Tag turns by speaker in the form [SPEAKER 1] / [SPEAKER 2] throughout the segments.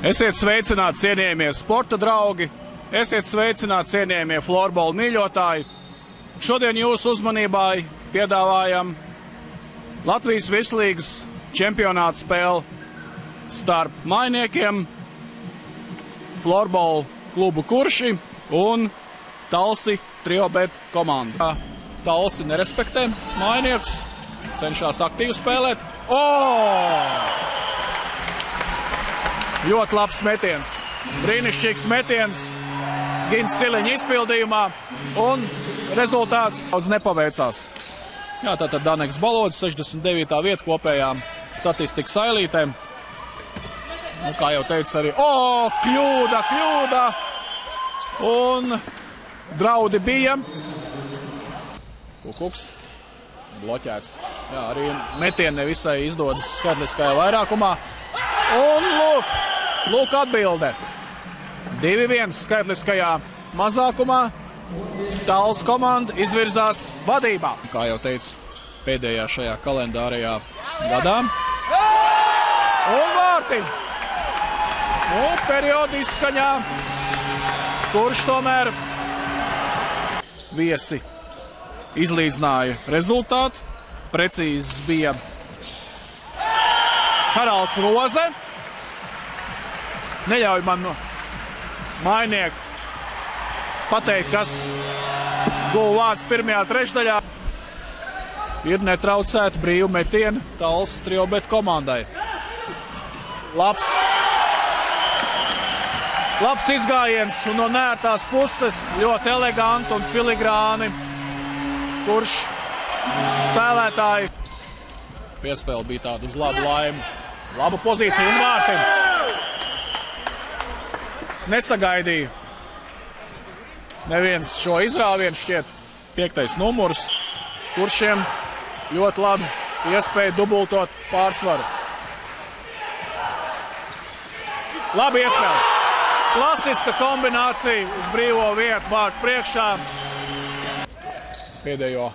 [SPEAKER 1] Esiet sveicināti, cienījamie sporta draugi, esiet sveicināti, cienījamie florbola mīļotāji. Šodien jūsu uzmanībai piedāvājam Latvijas virslīgas čempionāta spēli starp Mainiekiem, florbola klubu Kurši un Talsi triobet komandu. Talsi nerespektē Mainiekus, cenšas aktīvi spēlēt. Ļoti labs metiens, brīnišķīgs metiens Ginta Siliņa izpildījumā, un rezultāts daudz nepaveicās. Jā, tātad Daneks Balodis, 69. vieta kopējā statistikas ailītē. Nu, kā jau teicu arī, kļūda! Un draudi bija. Kukuks bloķēts. Jā, arī metieni nevisai izdodas skaitliskajā vairākumā. Un lūk atbilde. 2-1 skaitliskajā mazākumā. Tals komanda izvirzās vadībā. Kā jau teicu, pēdējā šajā kalendārajā gadā. Un vārti. Periodu izskaņā. Kurš tomēr viesi izlīdzināja rezultātu. Precīzs bija Haralds Roze. Neļauj man Mainieku pateikt, kas guva vārds pirmajā trešdaļā. Ir netraucēta brīvu metienu Tals triobet komandai. Labs izgājiens un no nērtās puses ļoti eleganti un filigrāni. Kurš spēlētāji piespēle bija tāda uz labu laimu. Laba pozīcija un vārti. Nesagaidīja neviens šo izrāvienu, šķiet 5. numurs. Kuršiem ļoti labi iespēja dubultot pārsvaru. Labi iespēja. Klasiska kombinācija uz brīvo vietu vārtu priekšā. Pēdējo.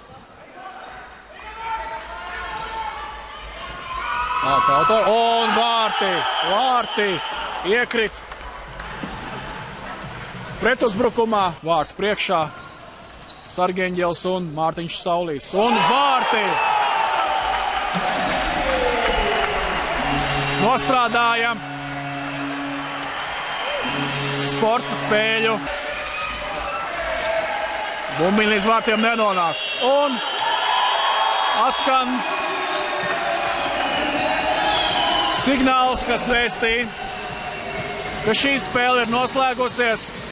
[SPEAKER 1] Un vārti iekrit. Pretuzbrukumā vārtu priekšā Sargeņģels un Mārtiņš Saulīts. Un vārti! Nostrādājam sporta spēļu. Bumbiņi līdz vārtiem nenonāk. Un atskan signāls, kas vēstīja, ka šī spēle ir noslēgusies.